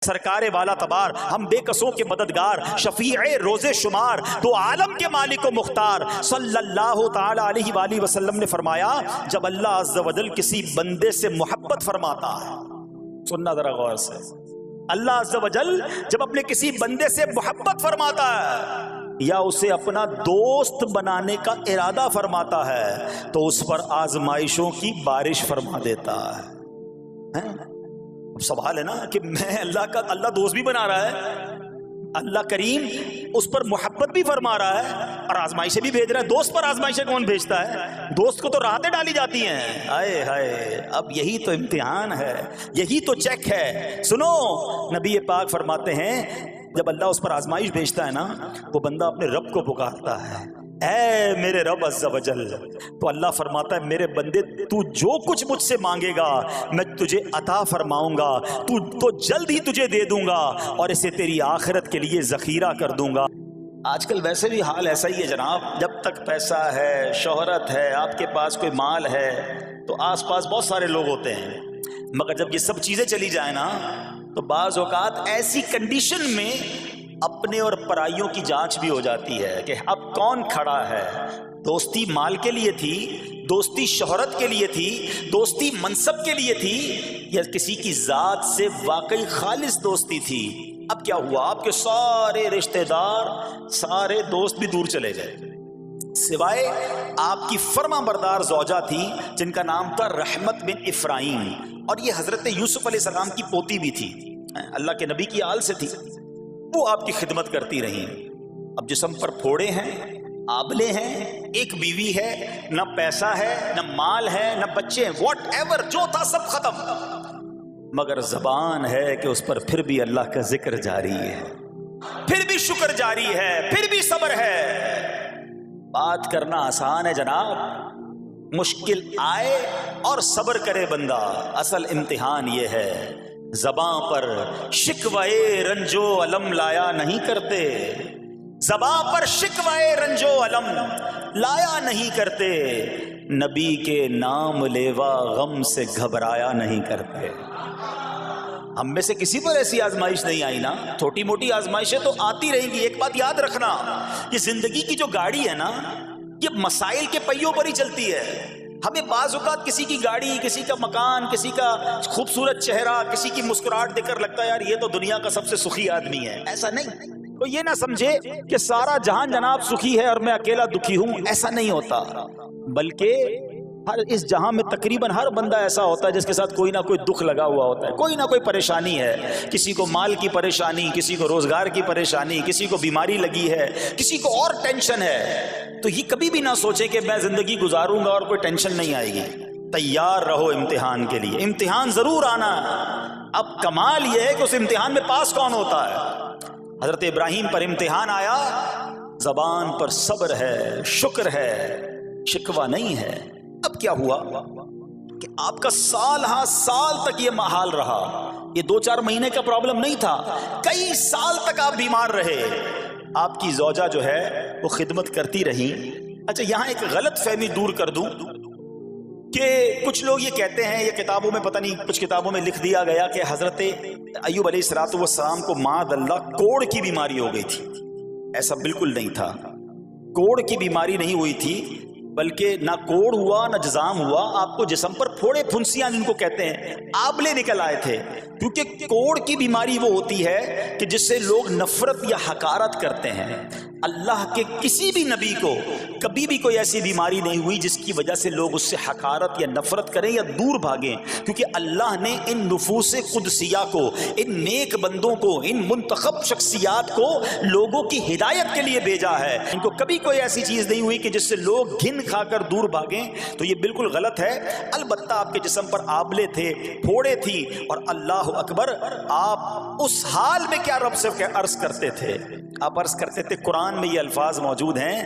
سرکار والا تبار، ہم بے کسوں کے مددگار، شفیع روز شمار، تو عالم کے مالک و مختار صلی اللہ تعالی علیہ وآلہ وسلم نے فرمایا جب اللہ عز و جل کسی بندے سے محبت فرماتا ہے، سننا ذرا غور سے، اللہ عز و جل جب اپنے کسی بندے سے محبت فرماتا ہے یا اسے اپنا دوست بنانے کا ارادہ فرماتا ہے تو اس پر آزمائشوں کی بارش فرما دیتا ہے۔ اب سوال ہے نا کہ میں اللہ دوست بھی بنا رہا ہے، اللہ کریم اس پر محبت بھی فرما رہا ہے اور آزمائشیں بھی بھیج رہا ہے۔ دوست پر آزمائشیں کون بھیجتا ہے؟ دوست کو تو راحتیں ڈالی جاتی ہیں۔ ہائے ہائے، اب یہی تو امتحان ہے، یہی تو چیک ہے۔ سنو، نبی پاک فرماتے ہیں جب اللہ اس پر آزمائش بھیجتا ہے نا، وہ بندہ اپنے رب کو پکارتا ہے، اے میرے رب عز و جل، تو اللہ فرماتا ہے میرے بندے تو جو کچھ مجھ سے مانگے گا میں تجھے عطا فرماؤں گا، تو جلد ہی تجھے دے دوں گا اور اسے تیری آخرت کے لیے ذخیرہ کر دوں گا۔ آج کل ویسے بھی حال ایسا ہی ہے جناب، جب تک پیسہ ہے، شہرت ہے، آپ کے پاس کوئی مال ہے تو آس پاس بہت سارے لوگ ہوتے ہیں، مگر جب یہ سب چیزیں چلی جائیں نا تو بعض اوقات ایسی کنڈیشن میں اپنے اور پرائیوں کی جانچ بھی ہو جاتی ہے کہ اب کون کھڑا ہے۔ دوستی مال کے لیے تھی، دوستی شہرت کے لیے تھی، دوستی منصب کے لیے تھی، یا کسی کی ذات سے واقعی خالص دوستی تھی؟ اب کیا ہوا؟ آپ کے سارے رشتہ دار، سارے دوست بھی دور چلے گئے، سوائے آپ کی فرما بردار زوجہ تھی جن کا نام تھا رحمت بن افراہیم، اور یہ حضرت یوسف علیہ السلام کی پوتی بھی تھی، اللہ کے نبی کی آل سے تھی، وہ آپ کی خدمت کرتی رہی۔ اب جسم پر پھوڑے ہیں، آبلے ہیں، ایک بیوی ہے، نہ پیسہ ہے، نہ مال ہے، نہ بچے ہیں، واٹ ایور جو تھا سب ختم، مگر زبان ہے کہ اس پر پھر بھی اللہ کا ذکر جاری ہے، پھر بھی شکر جاری ہے، پھر بھی صبر ہے۔ بات کرنا آسان ہے جناب، مشکل آئے اور صبر کرے بندہ، اصل امتحان یہ ہے زباں پر شکوائے رنجو علم لایا نہیں کرتے، زباں پر شکوائے رنجو علم لایا نہیں کرتے، نبی کے نام لیوا غم سے گھبرایا نہیں کرتے۔ ہم میں سے کسی پر ایسی آزمائش نہیں آئی نا، چھوٹی موٹی آزمائشیں تو آتی رہیں گی۔ ایک بات یاد رکھنا، یہ زندگی کی جو گاڑی ہے نا، یہ مسائل کے پہیوں پر ہی چلتی ہے۔ ہمیں بعض اوقات کسی کی گاڑی، کسی کا مکان، کسی کا خوبصورت چہرہ، کسی کی مسکراہٹ دیکھ کر لگتا ہے یار یہ تو دنیا کا سب سے سخی آدمی ہے۔ ایسا نہیں، تو یہ نہ سمجھے کہ سارا جہان جناب سخی ہے اور میں اکیلا دکھی ہوں، ایسا نہیں ہوتا، بلکہ ہر اس جہاں میں تقریباً ہر بندہ ایسا ہوتا ہے جس کے ساتھ کوئی نہ کوئی دکھ لگا ہوا ہوتا ہے، کوئی نہ کوئی پریشانی ہے، کسی کو مال کی پریشانی، کسی کو روزگار کی پریشانی، کسی کو بیماری لگی ہے، کسی کو اور ٹینشن ہے۔ تو یہ کبھی بھی نہ سوچے کہ میں زندگی گزاروں گا اور کوئی ٹینشن نہیں آئے گی۔ تیار رہو امتحان کے لیے، امتحان ضرور آنا۔ اب کمال یہ ہے کہ اس امتحان میں پاس کون ہوتا ہے۔ حضرت ابراہیم پر امتحان آیا، زبان پر صبر ہے، شکر ہے، شکوہ نہیں ہے۔ اب کیا ہوا کہ آپ کا سال ہاں سال تک یہ محال رہا، یہ 2-4 مہینے کا پرابلم نہیں تھا، کئی سال تک آپ بیمار رہے، آپ کی زوجہ جو ہے وہ خدمت کرتی رہی۔ اچھا یہاں ایک غلط فہمی دور کر دوں کہ کچھ لوگ یہ کہتے ہیں، یہ کتابوں میں پتہ نہیں کچھ کتابوں میں لکھ دیا گیا کہ حضرت ایوب علیہ السلام کو معاذ اللہ کوڑ کی بیماری ہو گئی تھی۔ ایسا بالکل نہیں تھا، کوڑ کی بیماری نہیں ہوئی تھی، بلکہ نہ کوڑ ہوا نہ جزام ہوا، آپ کو جسم پر پھوڑے پھنسیاں جن کو کہتے ہیں آبلے نکل آئے تھے، کیونکہ کوڑ کی بیماری وہ ہوتی ہے کہ جس سے لوگ نفرت یا حقارت کرتے ہیں۔ اللہ کے کسی بھی نبی کو کبھی بھی کوئی ایسی بیماری نہیں ہوئی جس کی وجہ سے لوگ اس سے حقارت یا نفرت کریں یا دور بھاگیں، کیونکہ اللہ نے ان نفوس قدسیہ کو، ان نیک بندوں کو، ان منتخب شخصیات کو لوگوں کی ہدایت کے لیے بھیجا ہے۔ ان کو کبھی کوئی ایسی چیز نہیں ہوئی کہ جس سے لوگ گھن کھا کر دور بھاگیں، تو یہ بالکل غلط ہے۔ البتہ آپ کے جسم پر آبلے تھے، پھوڑے تھی، اور اللہ اکبر، آپ اس حال میں کیا رب سے عرض کرتے تھے؟ آپ عرض کرتے تھے، قرآن میں یہ الفاظ موجود ہیں،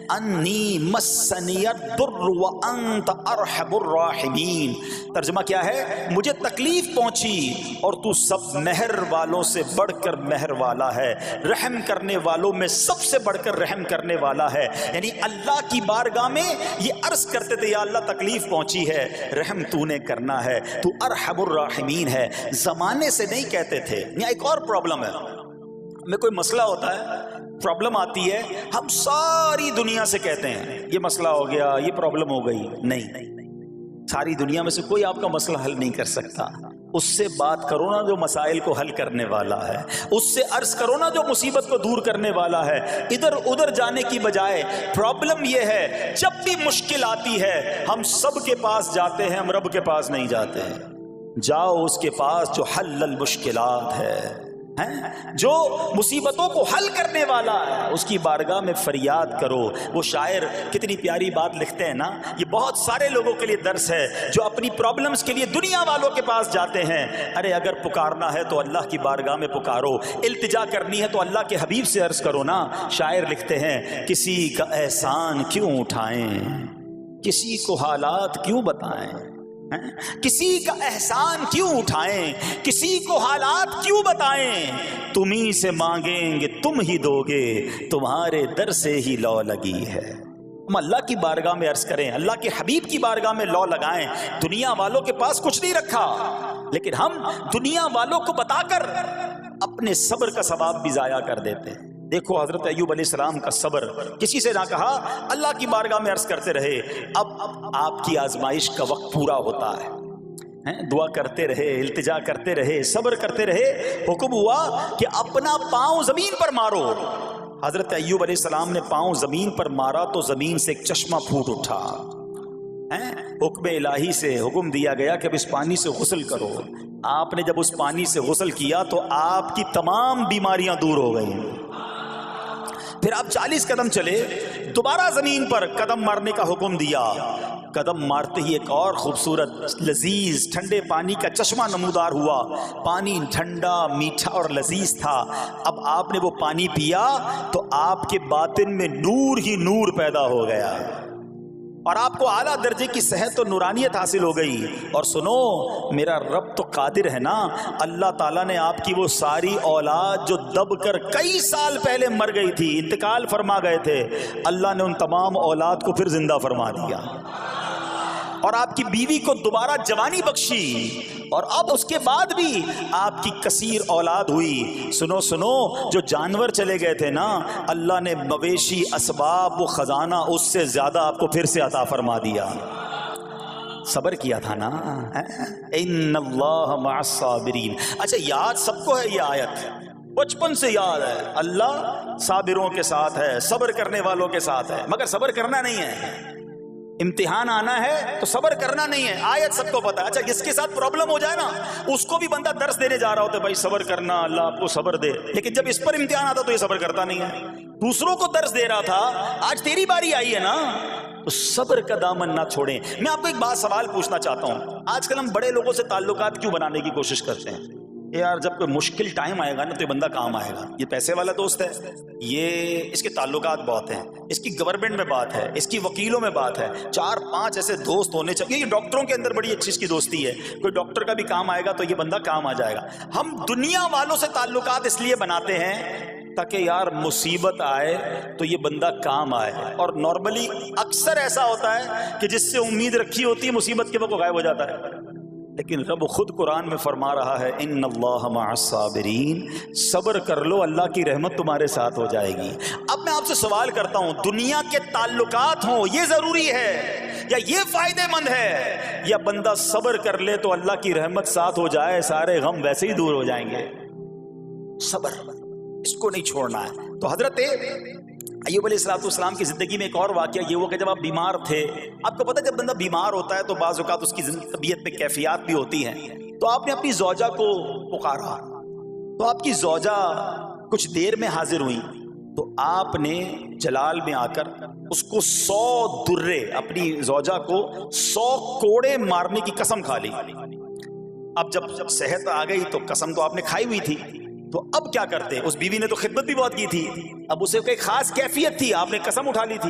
انی انی مسنی الضر وانت ارحم الراحمین. ترجمہ کیا ہے؟ مجھے تکلیف پہنچی اور تو سب مہر والوں سے بڑھ کر مہر والا ہے، رحم کرنے والوں میں سب سے بڑھ کر رحم کرنے والا ہے. یعنی اللہ کی بارگاہ میں یہ عرض کرتے تھے، یا اللہ تکلیف پہنچی ہے، رحم تو نے کرنا ہے، تو ارحم الراحمین ہے. زمانے سے نہیں کہتے تھے. یہاں ایک اور پرابلم ہے، میں کوئی مسئلہ ہوتا ہے، پرابلم آتی ہے، ہم ساری دنیا سے کہتے ہیں یہ مسئلہ ہو گیا، یہ پرابلم ہو گئی. نہیں، ساری دنیا میں سے کوئی آپ کا مسئلہ حل نہیں کر سکتا. اس سے بات کرو نا جو مسائل کو حل کرنے والا ہے، اس سے عرض کرو نا جو مصیبت کو دور کرنے والا ہے. ادھر ادھر جانے کی بجائے پرابلم یہ ہے، جب بھی مشکل آتی ہے ہم سب کے پاس جاتے ہیں، ہم رب کے پاس نہیں جاتے ہیں. جاؤ اس کے پاس جو حل المشکلات ہے، جو مصیبتوں کو حل کرنے والا ہے، اس کی بارگاہ میں فریاد کرو. وہ شاعر کتنی پیاری بات لکھتے ہیں نا، یہ بہت سارے لوگوں کے لیے درس ہے جو اپنی پرابلمز کے لیے دنیا والوں کے پاس جاتے ہیں. ارے اگر پکارنا ہے تو اللہ کی بارگاہ میں پکارو، التجا کرنی ہے تو اللہ کے حبیب سے عرض کرو نا. شاعر لکھتے ہیں، کسی کا احسان کیوں اٹھائیں، کسی کو حالات کیوں بتائیں، کسی کا احسان کیوں اٹھائیں، کسی کو حالات کیوں بتائیں. تمہیں سے مانگیں گے تم ہی دو گے، تمہارے در سے ہی لو لگی ہے. ہم اللہ کی بارگاہ میں عرض کریں، اللہ کے حبیب کی بارگاہ میں لو لگائیں. دنیا والوں کے پاس کچھ نہیں رکھا، لیکن ہم دنیا والوں کو بتا کر اپنے صبر کا ثواب بھی ضائع کر دیتے ہیں. دیکھو حضرت ایوب علیہ السلام کا صبر، کسی سے نہ کہا، اللہ کی بارگاہ میں عرض کرتے رہے. اب آپ کی آزمائش کا وقت پورا ہوتا ہے، دعا کرتے رہے، التجا کرتے رہے، صبر کرتے رہے. حکم ہوا کہ اپنا پاؤں زمین پر مارو. حضرت ایوب علیہ السلام نے پاؤں زمین پر مارا تو زمین سے ایک چشمہ پھوٹ اٹھا. حکم الہی سے حکم دیا گیا کہ اب اس پانی سے غسل کرو. آپ نے جب اس پانی سے غسل کیا تو آپ کی تمام بیماریاں دور ہو گئیں. پھر آپ 40 قدم چلے، دوبارہ زمین پر قدم مارنے کا حکم دیا. قدم مارتے ہی ایک اور خوبصورت لذیذ ٹھنڈے پانی کا چشمہ نمودار ہوا. پانی ٹھنڈا، میٹھا اور لذیذ تھا. اب آپ نے وہ پانی پیا تو آپ کے باطن میں نور ہی نور پیدا ہو گیا اور آپ کو اعلیٰ درجے کی صحت و نورانیت حاصل ہو گئی. اور سنو، میرا رب تو قادر ہے نا، اللہ تعالیٰ نے آپ کی وہ ساری اولاد جو دب کر کئی سال پہلے مر گئی تھی، انتقال فرما گئے تھے، اللہ نے ان تمام اولاد کو پھر زندہ فرما دیا اور آپ کی بیوی کو دوبارہ جوانی بخشی، اور اب اس کے بعد بھی آپ کی کثیر اولاد ہوئی. سنو، جو جانور چلے گئے تھے نا، اللہ نے مویشی، اسباب و خزانہ اس سے زیادہ آپ کو پھر سے عطا فرما دیا. صبر کیا تھا نا. ان اللہ مع الصابرین. اچھا، یاد سب کو ہے یہ آیت، بچپن سے یاد ہے، اللہ صابروں کے ساتھ ہے، صبر کرنے والوں کے ساتھ ہے. مگر صبر کرنا نہیں ہے، امتحان آنا ہے تو صبر کرنا نہیں ہے. آیت سب کو پتا ہے. اچھا، جس کے ساتھ پرابلم ہو جائے نا، اس کو بھی بندہ درس دینے جا رہا ہوتا ہے، بھائی صبر کرنا، اللہ آپ کو صبر دے. لیکن جب اس پر امتحان آتا تو یہ صبر کرتا نہیں ہے. دوسروں کو درس دے رہا تھا، آج تیری باری آئی ہے نا، تو صبر کا دامن نہ چھوڑیں. میں آپ کو ایک بات سوال پوچھنا چاہتا ہوں. آج کل ہم بڑے لوگوں سے تعلقات کیوں بنانے کی کوشش کرتے ہیں؟ یار جب کوئی مشکل ٹائم آئے گا نا تو یہ بندہ کام آئے گا. یہ پیسے والا دوست ہے، یہ اس کے تعلقات بہت ہیں، اس کی گورنمنٹ میں بات ہے، اس کی وکیلوں میں بات ہے. 4-5 ایسے دوست ہونے چاہیے. یہ ڈاکٹروں کے اندر بڑی اچھی اس کی دوستی ہے، کوئی ڈاکٹر کا بھی کام آئے گا تو یہ بندہ کام آ جائے گا. ہم دنیا والوں سے تعلقات اس لیے بناتے ہیں تاکہ یار مصیبت آئے تو یہ بندہ کام آئے. اور نارملی اکثر ایسا ہوتا ہے کہ جس سے امید رکھی ہوتی ہے مصیبت کے وقت غائب ہو جاتا ہے. لیکن رب خود قرآن میں فرما رہا ہے، ان اللہ مع الصابرین. صبر کر لو، اللہ کی رحمت تمہارے ساتھ ہو جائے گی. اب میں آپ سے سوال کرتا ہوں، دنیا کے تعلقات ہوں یہ ضروری ہے یا یہ فائدہ مند ہے، یا بندہ صبر کر لے تو اللہ کی رحمت ساتھ ہو جائے، سارے غم ویسے ہی دور ہو جائیں گے؟ صبر، اس کو نہیں چھوڑنا ہے. تو حضرت ایوب علیہ السلام کی زندگی میں ایک اور واقعہ یہ ہوا کہ جب آپ بیمار تھے، آپ کو پتہ ہے جب بندہ بیمار ہوتا ہے تو بعض اوقات اس کی طبیعت میں کیفیات بھی ہوتی ہیں. تو آپ نے اپنی زوجہ کو پکارا تو آپ کی زوجہ کچھ دیر میں حاضر ہوئی. تو آپ نے جلال میں آ کر اس کو 100 درے، اپنی زوجہ کو 100 کوڑے مارنے کی قسم کھا لی. اب جب صحت آ گئی تو قسم تو آپ نے کھائی ہوئی تھی، تو اب کیا کرتے؟ اس بیوی نے تو خدمت بھی بہت کی تھی، اب اسے کوئی خاص کیفیت تھی، آپ نے قسم اٹھا لی تھی.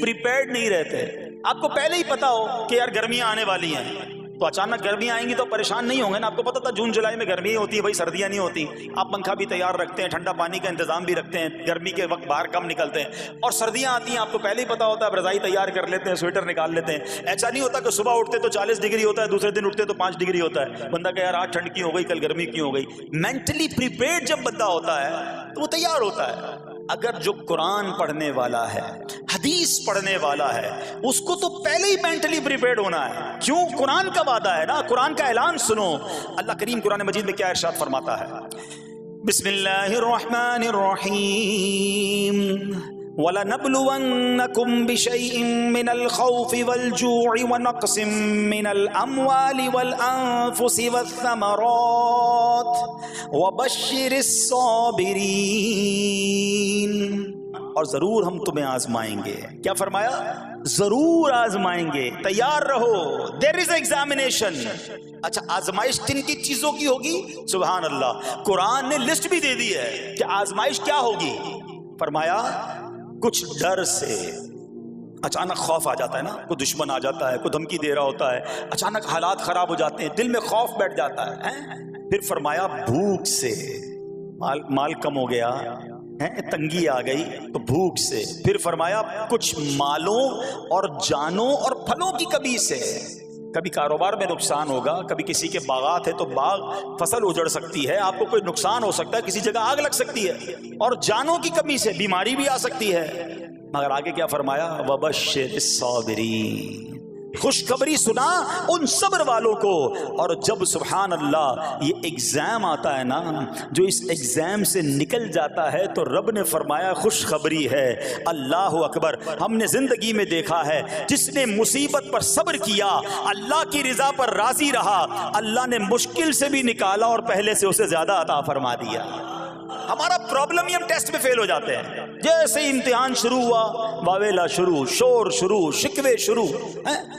پریپیئرڈ نہیں رہتے. آپ کو پہلے ہی پتا ہو کہ یار گرمیاں آنے والی ہیں تو اچانک گرمیاں آئیں گی تو پریشان نہیں ہوں گے نا. آپ کو پتا تھا جون جولائی میں گرمی ہوتی ہے بھائی, سردیاں نہیں ہوتی. آپ پنکھا بھی تیار رکھتے ہیں, ٹھنڈا پانی کا انتظام بھی رکھتے ہیں, گرمی کے وقت باہر کم نکلتے ہیں. اور سردیاں آتی ہیں آپ کو پہلے ہی پتا ہوتا ہے, رضائی تیار کر لیتے ہیں, سویٹر نکال لیتے ہیں. ایسا نہیں ہوتا کہ صبح اٹھتے تو 40 ڈگری ہوتا ہے, دوسرے دن اٹھتے تو 5 ڈگری ہوتا ہے. بندہ کہ یار آج ٹھنڈ کیوں ہو گئی, کل گرمی کیوں ہو گئی. مینٹلی پریپیئرڈ جب بندہ ہوتا ہے تو وہ تیار ہوتا ہے. اگر جو قرآن پڑھنے والا ہے, حدیث پڑھنے والا ہے, اس کو تو پہلے ہی مینٹلی پریپیئرڈ ہونا ہے. کیوں؟ قرآن کا وعدہ ہے نا, قرآن کا اعلان سنو. اللہ کریم قرآن مجید میں کیا ارشاد فرماتا ہے؟ بسم اللہ الرحمن الرحیم وَلَنَبْلُوَنَّكُمْ بِشَيْءٍ مِّنَ الْخَوْفِ وَالْجُوعِ وَنَقْصٍ مِّنَ الْأَمْوَالِ وَالْأَنفُسِ وَالثَّمَرَاتِ وَبَشِّرِ الصَّابِرِينَ. اور ضرور ہم تمہیں آزمائیں گے. کیا فرمایا؟ ضرور آزمائیں گے, تیار رہو. دیر از ایگزامینیشن. اچھا آزمائش کن کی چیزوں کی ہوگی؟ سبحان اللہ, قرآن نے لسٹ بھی دے دی ہے کہ آزمائش کیا ہوگی. فرمایا کچھ ڈر سے, اچانک خوف آ جاتا ہے نا, کوئی دشمن آ جاتا ہے, کوئی دھمکی دے رہا ہوتا ہے, اچانک حالات خراب ہو جاتے ہیں, دل میں خوف بیٹھ جاتا ہے. پھر فرمایا بھوک سے, مال کم ہو گیا, تنگی آ گئی تو بھوک سے. پھر فرمایا کچھ مالوں اور جانوں اور پھلوں کی کمی سے. کبھی کاروبار میں نقصان ہوگا, کبھی کسی کے باغات ہے تو باغ فصل اجڑ سکتی ہے, آپ کو کوئی نقصان ہو سکتا ہے, کسی جگہ آگ لگ سکتی ہے, اور جانوں کی کمی سے بیماری بھی آ سکتی ہے. مگر آگے کیا فرمایا؟ وَبَشِّرِ الصَّابِرِينَ, خوشخبری سنا ان صبر والوں کو. اور جب سبحان اللہ یہ ایگزام آتا ہے نا, جو اس ایگزام سے نکل جاتا ہے تو رب نے فرمایا خوشخبری ہے. اللہ اکبر. ہم نے زندگی میں دیکھا ہے جس نے مصیبت پر صبر کیا, اللہ کی رضا پر راضی رہا, اللہ نے مشکل سے بھی نکالا اور پہلے سے اسے زیادہ عطا فرما دیا. ہمارا پرابلم ہی ہم ٹیسٹ میں فیل ہو جاتے ہیں. جیسے امتحان شروع ہوا, واویلا شروع, شور شروع, شکوے شروع,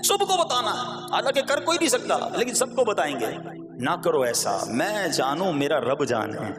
سب کو بتانا. حالانکہ کر کوئی نہیں سکتا لیکن سب کو بتائیں گے. نہ کرو ایسا, میں جانوں میرا رب جانے,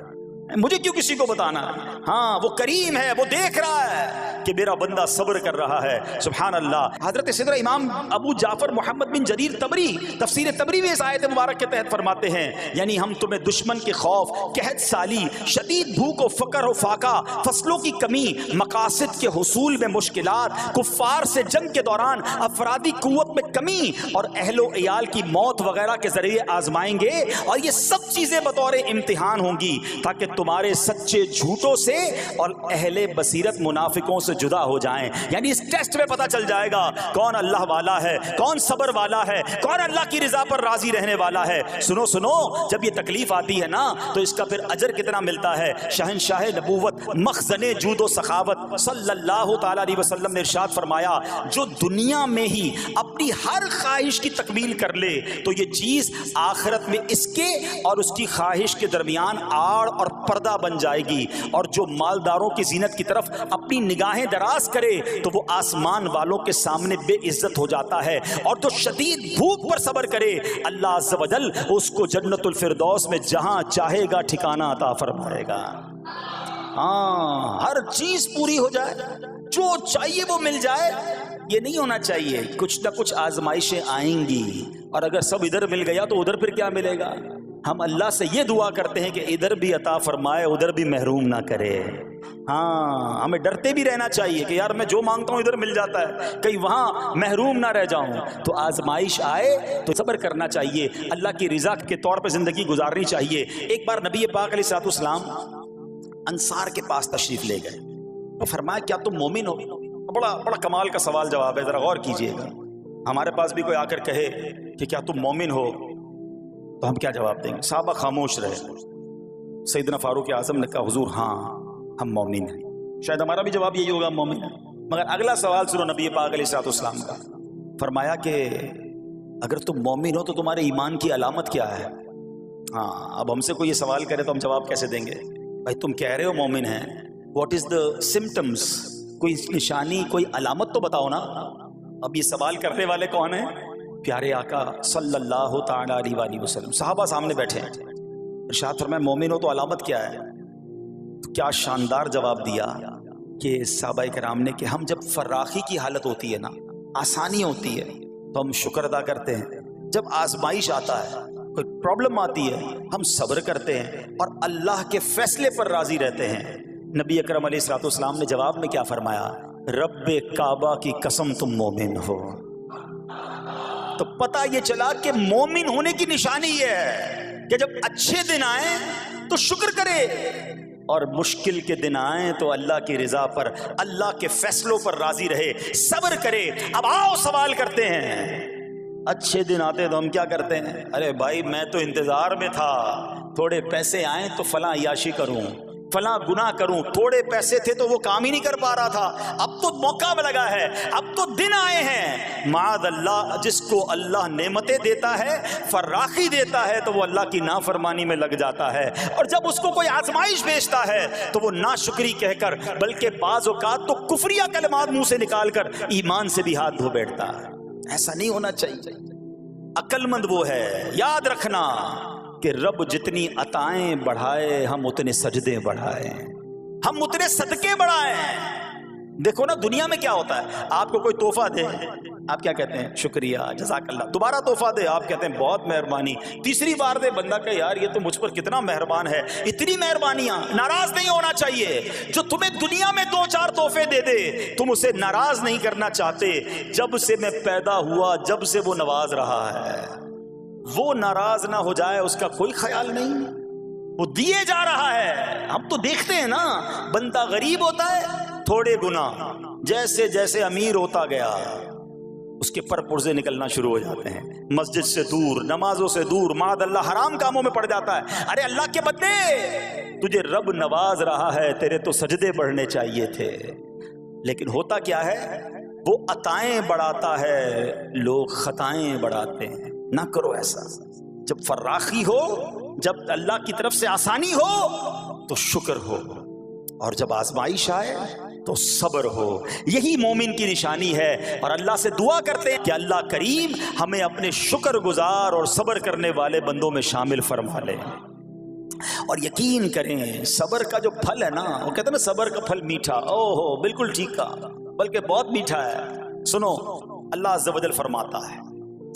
مجھے کیوں کسی کو بتانا. ہاں وہ کریم ہے, وہ دیکھ رہا ہے کہ میرا بندہ صبر کر رہا ہے. سبحان اللہ. حضرت سیدنا امام ابو جعفر محمد بن جریر طبری تفسیر طبری میں اس آیت مبارک کے تحت فرماتے ہیں, یعنی ہم تمہیں دشمن کے خوف, قحط سالی, شدید بھوک و فقر و فاقہ, فصلوں کی کمی, مقاصد کے حصول میں مشکلات, کفار سے جنگ کے دوران افرادی قوت میں کمی اور اہل و عیال کی موت وغیرہ کے ذریعے آزمائیں گے. اور یہ سب چیزیں بطور امتحان ہوں گی تاکہ تمہارے سچے جھوٹوں سے اور اہل بصیرت منافقوں سے جدا ہو جائیں. یعنی اس ٹیسٹ میں پتہ چل جائے گا کون اللہ والا ہے, کون صبر والا ہے, کون اللہ کی رضا پر راضی رہنے والا ہے. سنو سنو, جب یہ تکلیف آتی ہے نا تو اس کا پھر اجر کتنا ملتا ہے. شہنشاہ نبوت, مخزن جود و سخاوت صلی اللہ تعالی علیہ وسلم نے ارشاد فرمایا, جو دنیا میں ہی اپنی ہر خواہش کی تکمیل کر لے تو یہ چیز آخرت میں اس کے اور اس کی خواہش کے درمیان آڑ اور پردہ بن جائے گی. اور جو مالداروں کی زینت کی طرف اپنی نگاہیں دراز کرے تو وہ آسمان والوں کے سامنے بے عزت ہو جاتا ہے. اور جو شدید بھوک پر صبر کرے اللہ عز و جل اس کو جنت الفردوس میں جہاں چاہے گا ٹھکانہ عطا فرمائے گا. ہاں, ہر چیز پوری ہو جائے, جو چاہیے وہ مل جائے, یہ نہیں ہونا چاہیے. کچھ نہ کچھ آزمائشیں آئیں گی, اور اگر سب ادھر مل گیا تو ادھر پھر کیا ملے گا. ہم اللہ سے یہ دعا کرتے ہیں کہ ادھر بھی عطا فرمائے, ادھر بھی محروم نہ کرے. ہاں, ہمیں ڈرتے بھی رہنا چاہیے کہ یار میں جو مانگتا ہوں ادھر مل جاتا ہے, کہیں وہاں محروم نہ رہ جاؤں. تو آزمائش آئے تو صبر کرنا چاہیے, اللہ کی رضا کے طور پہ زندگی گزارنی چاہیے. ایک بار نبی پاک علیہ الصلوۃ والسلام انصار کے پاس تشریف لے گئے تو فرمایا کیا تم مومن ہو؟ بڑا کمال کا سوال جواب ہے, ذرا غور کیجئے گا. ہمارے پاس بھی کوئی آ کر کہے کہ کیا تم مومن ہو تو ہم کیا جواب دیں گے؟ صحابہ خاموش رہے. سیدنا فاروق اعظم نے کہا حضور ہاں ہم مومن ہیں. شاید ہمارا بھی جواب یہی ہوگا, ہم مومن ہیں. مگر اگلا سوال سنو نبی پاک علیہ الصلوۃ والسلام کا. فرمایا کہ اگر تم مومن ہو تو تمہارے ایمان کی علامت کیا ہے؟ ہاں, اب ہم سے کوئی یہ سوال کرے تو ہم جواب کیسے دیں گے؟ بھائی تم کہہ رہے ہو مومن ہیں, واٹ از دا سمٹمز, کوئی نشانی, کوئی علامت تو بتاؤ نا. اب یہ سوال کرنے والے کون ہیں؟ پیارے آقا صلی اللہ تعالی علیہ وآلہ وسلم. صحابہ سامنے بیٹھے ہیں. ارشاد فرمایا مومن ہو تو علامت کیا ہے؟ تو کیا شاندار جواب دیا. کہ صحابہ کرام نے کہ ہم جب فراخی کی حالت ہوتی ہے نا، آسانی ہوتی ہے تو ہم شکر ادا کرتے ہیں، جب آزمائش آتا ہے، کوئی پرابلم آتی ہے، ہم صبر کرتے ہیں اور اللہ کے فیصلے پر راضی رہتے ہیں۔ نبی اکرم علیہ الصلوۃ والسلام نے جواب میں کیا فرمایا؟ رب کعبہ کی قسم تم مومن ہو۔ تو پتہ یہ چلا کہ مومن ہونے کی نشانی یہ ہے کہ جب اچھے دن آئیں تو شکر کرے اور مشکل کے دن آئیں تو اللہ کی رضا پر، اللہ کے فیصلوں پر راضی رہے، صبر کرے۔ اب آؤ سوال کرتے ہیں، اچھے دن آتے تو ہم کیا کرتے ہیں؟ ارے بھائی میں تو انتظار میں تھا، تھوڑے پیسے آئیں تو فلاں عیاشی کروں، فلاں گناہ کروں، تھوڑے پیسے تھے تو وہ کام ہی نہیں کر پا رہا تھا، اب تو موقع لگا ہے، اب تو دن آئے ہیں۔ معاذ اللہ، جس کو اللہ نعمتیں دیتا ہے، فراخی دیتا ہے، تو وہ اللہ کی نافرمانی میں لگ جاتا ہے، اور جب اس کو کوئی آزمائش بھیجتا ہے تو وہ ناشکری کہہ کر، بلکہ بعض اوقات تو کفریہ کلمات منہ سے نکال کر ایمان سے بھی ہاتھ دھو بیٹھتا ہے۔ ایسا نہیں ہونا چاہیے۔ عقل مند وہ ہے، یاد رکھنا کہ رب جتنی عطائیں بڑھائے ہم اتنے سجدے بڑھائیں، ہم اتنے صدقے بڑھائیں۔ دیکھو نا دنیا میں کیا ہوتا ہے، آپ کو کوئی تحفہ دے، آپ کیا کہتے ہیں؟ شکریہ، جزاک اللہ۔ دوبارہ تحفہ دے، آپ کہتے ہیں بہت مہربانی۔ تیسری بار دے، بندہ کہ یار یہ تو مجھ پر کتنا مہربان ہے۔ اتنی مہربانیاں، ناراض نہیں ہونا چاہیے۔ جو تمہیں دنیا میں 2-4 تحفے دے دے، تم اسے ناراض نہیں کرنا چاہتے۔ جب سے میں پیدا ہوا، جب سے وہ نواز رہا ہے، وہ ناراض نہ ہو جائے اس کا کوئی خیال نہیں، وہ دیے جا رہا ہے۔ ہم تو دیکھتے ہیں نا، بندہ غریب ہوتا ہے، تھوڑے گناہ، جیسے جیسے امیر ہوتا گیا اس کے پر پرزے نکلنا شروع ہو جاتے ہیں، مسجد سے دور، نمازوں سے دور، معاذ اللہ حرام کاموں میں پڑ جاتا ہے۔ ارے اللہ کے بندے، تجھے رب نواز رہا ہے، تیرے تو سجدے بڑھنے چاہیے تھے۔ لیکن ہوتا کیا ہے، وہ عطائیں بڑھاتا ہے، لوگ خطائیں بڑھاتے ہیں۔ نہ کرو ایسا۔ جب فراخی ہو، جب اللہ کی طرف سے آسانی ہو تو شکر ہو، اور جب آزمائش آئے تو صبر ہو۔ یہی مومن کی نشانی ہے، اور اللہ سے دعا کرتے ہیں کہ اللہ کریم ہمیں اپنے شکر گزار اور صبر کرنے والے بندوں میں شامل فرما لے۔ اور یقین کریں، صبر کا جو پھل ہے نا، وہ کہتے ہیں نا صبر کا پھل میٹھا، اوہ بالکل ٹھیک کہا، بلکہ بہت میٹھا ہے۔ سنو، اللہ عز و جل فرماتا ہے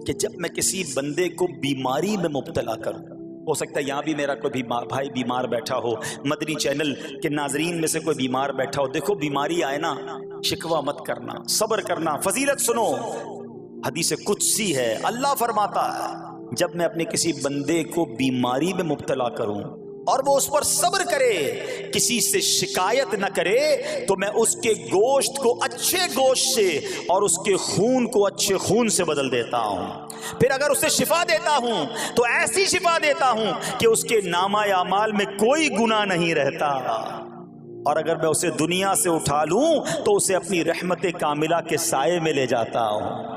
کہ جب میں کسی بندے کو بیماری میں مبتلا کروں، ہو سکتا ہے یہاں بھی میرا کوئی بھائی بیمار بیٹھا ہو، مدنی چینل کے ناظرین میں سے کوئی بیمار بیٹھا ہو، دیکھو بیماری آئے نا، شکوہ مت کرنا، صبر کرنا۔ فضیلت سنو، حدیث قدسی ہے، اللہ فرماتا ہے جب میں اپنے کسی بندے کو بیماری میں مبتلا کروں اور وہ اس پر صبر کرے، کسی سے شکایت نہ کرے، تو میں اس کے گوشت کو اچھے گوشت سے اور اس کے خون کو اچھے خون سے بدل دیتا ہوں۔ پھر اگر اسے شفا دیتا ہوں تو ایسی شفا دیتا ہوں کہ اس کے نامہ اعمال میں کوئی گناہ نہیں رہتا، اور اگر میں اسے دنیا سے اٹھا لوں تو اسے اپنی رحمت کاملہ کے سائے میں لے جاتا ہوں۔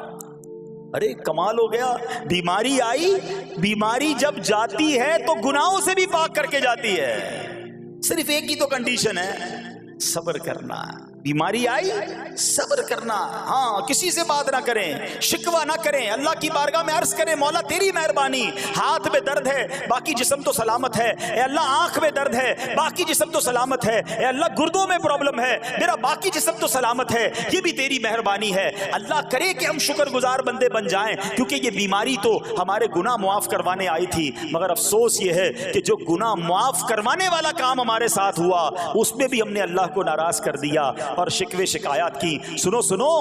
ارے کمال ہو گیا، بیماری آئی، بیماری جب جاتی ہے تو گناہوں سے بھی پاک کر کے جاتی ہے۔ صرف ایک ہی تو کنڈیشن ہے، صبر کرنا۔ بیماری آئی، صبر کرنا، ہاں کسی سے بات نہ کریں، شکوہ نہ کریں، اللہ کی بارگاہ میں عرض کریں مولا تیری مہربانی، ہاتھ میں درد ہے باقی جسم تو سلامت ہے، اے اللہ آنکھ میں درد ہے باقی جسم تو سلامت ہے، اے اللہ گردوں میں پرابلم ہے میرا باقی جسم تو سلامت ہے، یہ بھی تیری مہربانی ہے۔ اللہ کرے کہ ہم شکر گزار بندے بن جائیں، کیونکہ یہ بیماری تو ہمارے گناہ معاف کروانے آئی تھی، مگر افسوس یہ ہے کہ جو گناہ معاف کروانے والا کام ہمارے ساتھ ہوا اس میں بھی ہم نے اللہ کو ناراض کر دیا اور شکوے شکایات کی۔ سنو سنو،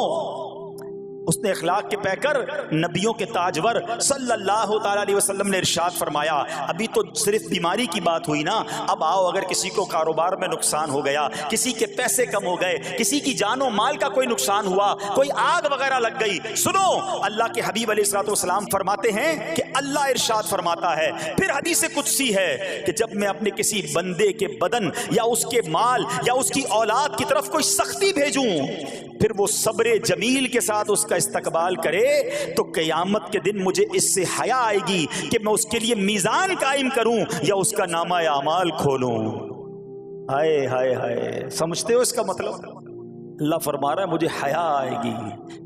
اس نے اخلاق کے پیکر نبیوں کے تاجور صلی اللہ تعالی علیہ وسلم نے ارشاد فرمایا، ابھی تو صرف بیماری کی بات ہوئی نا، اب آؤ اگر کسی کو کاروبار میں نقصان ہو گیا، کسی کے پیسے کم ہو گئے، کسی کی جان و مال کا کوئی نقصان ہوا، کوئی آگ وغیرہ لگ گئی، سنو اللہ کے حبیب علیہ الصلوۃ والسلام فرماتے ہیں کہ اللہ ارشاد فرماتا ہے، پھر حدیث قدسی ہے کہ جب میں اپنے کسی بندے کے بدن یا اس کے مال یا اس کی اولاد کی طرف کوئی سختی بھیجوں، پھر وہ صبر جمیل کے ساتھ اس کا استقبال کرے، تو قیامت کے دن مجھے اس سے حیا آئے گی کہ میں اس کے لیے میزان قائم کروں یا اس کا نامہ اعمال کھولوں۔ ہائے ہائے ہائے، سمجھتے ہو اس کا مطلب؟ اللہ فرما رہا ہے مجھے حیا آئے گی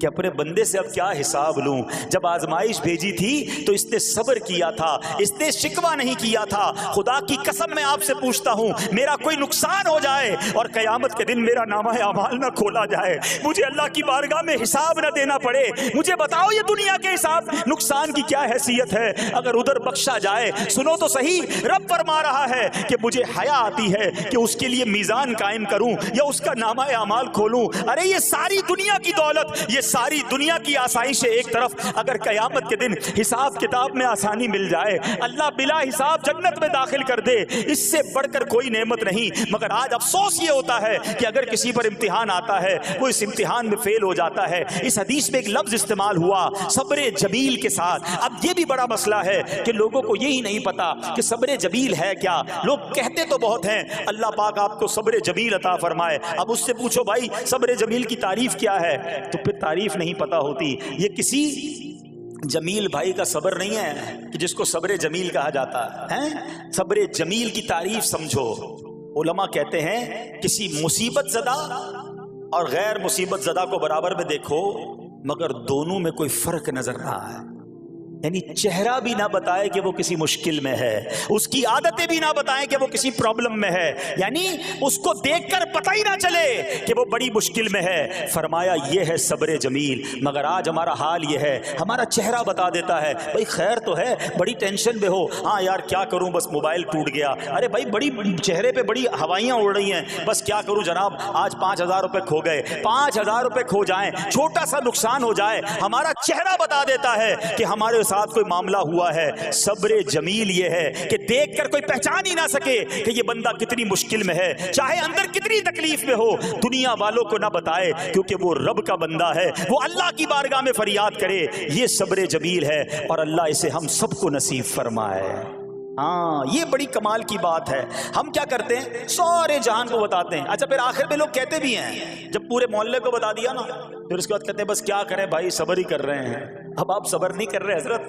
کہ اپنے بندے سے اب کیا حساب لوں. جب آزمائش بھیجی تھی تو اس نے صبر کیا تھا, اس نے شکوہ نہیں کیا تھا. خدا کی قسم میں آپ سے پوچھتا ہوں, میرا کوئی نقصان ہو جائے اور قیامت کے دن میرا نامہ اعمال نہ کھولا جائے, مجھے اللہ کی بارگاہ میں حساب نہ دینا پڑے, مجھے بتاؤ یہ دنیا کے حساب نقصان کی کیا حیثیت ہے اگر ادھر بخشا جائے. سنو تو صحیح, رب فرما رہا ہے کہ مجھے حیا آتی ہے کہ اس کے لیے میزان قائم کروں یا اس کا نامہ اعمال کھولوں. ارے یہ ساری دنیا کی دولت, یہ ساری دنیا کی آسائشیں ایک طرف, اگر قیامت کے دن حساب کتاب میں آسانی مل جائے, اللہ بلا حساب جنت میں داخل کر دے, اس سے بڑھ کر کوئی نعمت نہیں. مگر آج افسوس یہ ہوتا ہے کہ اگر کسی پر امتحان آتا ہے, وہ اس امتحان میں فیل ہو جاتا ہے. اس حدیث میں ایک لفظ استعمال ہوا صبر جمیل کے ساتھ. اب یہ بھی بڑا مسئلہ ہے کہ لوگوں کو یہی نہیں پتا کہ صبر جمیل ہے کیا. لوگ کہتے تو بہت ہیں, اللہ پاک آپ کو صبر جمیل عطا فرمائے. اب اس سے پوچھو بھائی صبر جمیل کی تعریف کیا ہے, تو پھر تعریف نہیں پتا ہوتی. یہ کسی جمیل بھائی کا صبر نہیں ہے کہ جس کو صبر جمیل کہا جاتا ہے. صبر جمیل کی تعریف سمجھو. علماء کہتے ہیں کسی مصیبت زدہ اور غیر مصیبت زدہ کو برابر میں دیکھو, مگر دونوں میں کوئی فرق نظر نہ آئے. یعنی چہرہ بھی نہ بتائے کہ وہ کسی مشکل میں ہے, اس کی عادتیں بھی نہ بتائیں کہ وہ کسی پرابلم میں ہے, یعنی اس کو دیکھ کر پتہ ہی نہ چلے کہ وہ بڑی مشکل میں ہے. فرمایا یہ ہے صبر جمیل. مگر آج ہمارا حال یہ ہے, ہمارا چہرہ بتا دیتا ہے بھائی خیر تو ہے, بڑی ٹینشن میں ہو, ہاں یار کیا کروں بس موبائل ٹوٹ گیا, ارے بھائی بڑی چہرے پہ بڑی ہوائیاں اڑ رہی ہیں, بس کیا کروں جناب آج 5,000 روپے کھو گئے. 5,000 روپے کھو جائیں, چھوٹا سا نقصان ہو جائے, ہمارا چہرہ بتا دیتا ہے کہ ہمارے ساتھ کوئی معاملہ ہوا ہے. صبر جمیل یہ ہے کہ دیکھ کر کوئی پہچان ہی نہ سکے کہ یہ بندہ کتنی مشکل میں ہے, چاہے اندر کتنی تکلیف میں ہو, دنیا والوں کو نہ بتائے کیونکہ وہ رب کا بندہ ہے, وہ اللہ کی بارگاہ میں فریاد کرے. یہ صبر جمیل ہے اور اللہ اسے ہم سب کو نصیب فرمائے. ہاں یہ بڑی کمال کی بات ہے. ہم کیا کرتے ہیں, سارے جہان کو بتاتے ہیں. اچھا پھر آخر میں لوگ کہتے بھی ہیں, جب پورے محلے کو بتا دیا نا, پھر اس کے بعد کہتے ہیں بس کیا کریں بھائی صبر ہی کر رہے ہیں. اب آپ صبر نہیں کر رہے حضرت,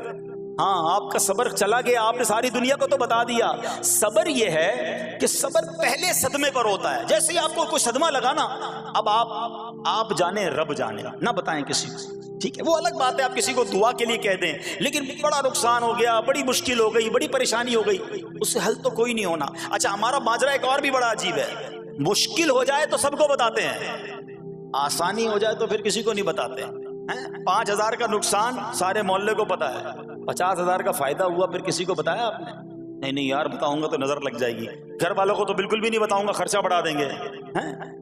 ہاں آپ کا صبر چلا گیا, آپ نے ساری دنیا کو تو بتا دیا. صبر یہ ہے کہ صبر پہلے صدمے پر ہوتا ہے. جیسے ہی آپ کو کوئی صدمہ لگا نا, اب آپ جانے رب جانے, نہ بتائیں کسی کو, ٹھیک ہے وہ الگ بات ہے, آپ کسی کو دعا کے لیے کہہ دیں, لیکن بڑا نقصان ہو گیا, بڑی مشکل ہو گئی, بڑی پریشانی ہو گئی, اس سے حل تو کوئی نہیں ہونا. اچھا ہمارا ماجرا ایک اور بھی بڑا عجیب ہے, مشکل ہو جائے تو سب کو بتاتے ہیں, آسانی ہو جائے تو پھر کسی کو نہیں بتاتے. 5,000 کا نقصان سارے محلے کو پتا ہے, 50,000 کا فائدہ ہوا پھر کسی کو بتایا آپ نے؟ نہیں یار بتاؤں گا تو نظر لگ جائے گی. گھر والوں کو تو بالکل بھی نہیں بتاؤں گا, خرچہ بڑھا دیں گے.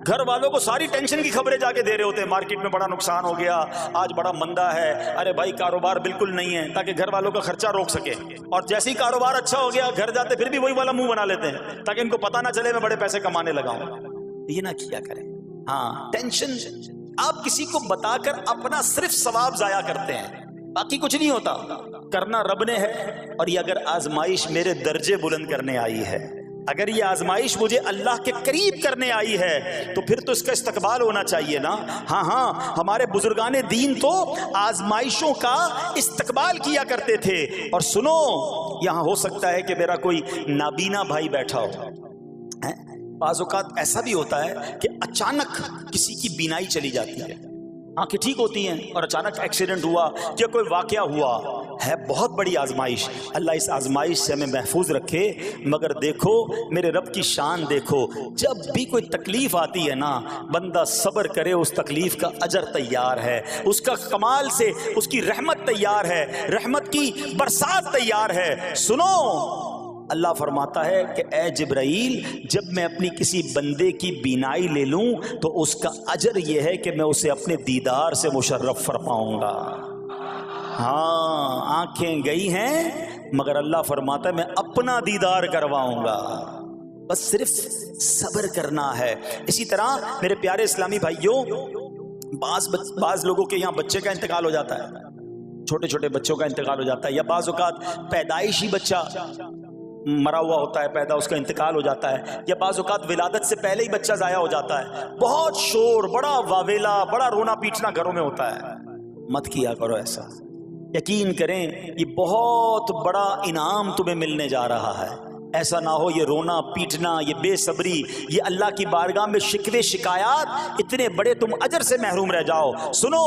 گھر والوں کو ساری ٹینشن کی خبریں جا کے دے رہے ہوتے ہیں, مارکیٹ میں بڑا نقصان ہو گیا, آج بڑا مندہ ہے, ارے بھائی کاروبار بالکل نہیں ہے, تاکہ گھر والوں کا خرچہ روک سکے. اور جیسے ہی کاروبار اچھا ہو گیا, گھر جاتے پھر بھی وہی والا منہ بنا لیتے ہیں تاکہ ان کو پتہ نہ چلے میں بڑے پیسے کمانے لگا ہوں. یہ نہ کیا کریں. ہاں ٹینشن آپ کسی کو بتا کر اپنا صرف ثواب ضائع کرتے ہیں, باقی کچھ نہیں ہوتا. کرنا رب نے ہے, اور یہ اگر آزمائش میرے درجے بلند کرنے آئی ہے, اگر یہ آزمائش مجھے اللہ کے قریب کرنے آئی ہے, تو پھر تو اس کا استقبال ہونا چاہیے نا. ہاں ہمارے بزرگان دین تو آزمائشوں کا استقبال کیا کرتے تھے. اور سنو, یہاں ہو سکتا ہے کہ میرا کوئی نابینا بھائی بیٹھا ہو. بعض اوقات ایسا بھی ہوتا ہے کہ اچانک کسی کی بینائی چلی جاتی ہے, آنکھیں ٹھیک ہوتی ہیں اور اچانک ایکسیڈنٹ ہوا یا کوئی واقعہ ہوا ہے, بہت بڑی آزمائش. اللہ اس آزمائش سے ہمیں محفوظ رکھے. مگر دیکھو میرے رب کی شان دیکھو, جب بھی کوئی تکلیف آتی ہے نا, بندہ صبر کرے, اس تکلیف کا اجر تیار ہے, اس کا کمال سے اس کی رحمت تیار ہے, رحمت کی برسات تیار ہے. سنو اللہ فرماتا ہے کہ اے جبرائیل, جب میں اپنی کسی بندے کی بینائی لے لوں تو اس کا اجر یہ ہے کہ میں اسے اپنے دیدار سے مشرف فرماؤں گا. ہاں آنکھیں گئی ہیں, مگر اللہ فرماتا ہے میں اپنا دیدار کرواؤں گا, بس صرف صبر کرنا ہے. اسی طرح میرے پیارے اسلامی بھائیوں, بعض لوگوں کے یہاں بچے کا انتقال ہو جاتا ہے, چھوٹے چھوٹے بچوں کا انتقال ہو جاتا ہے, یا بعض اوقات پیدائشی بچہ مرا ہوا ہوتا ہے, پیدا اس کا انتقال ہو جاتا ہے, یا بعض اوقات ولادت سے پہلے ہی بچہ ضائع ہو جاتا ہے. بہت شور, بڑا واویلا, بڑا رونا پیٹنا گھروں میں ہوتا ہے. مت کیا کرو ایسا. یقین کریں یہ بہت بڑا انعام تمہیں ملنے جا رہا ہے. ایسا نہ ہو یہ رونا پیٹنا، یہ بے صبری، یہ اللہ کی بارگاہ میں شکوے شکایات، اتنے بڑے تم اجر سے محروم رہ جاؤ۔ سنو،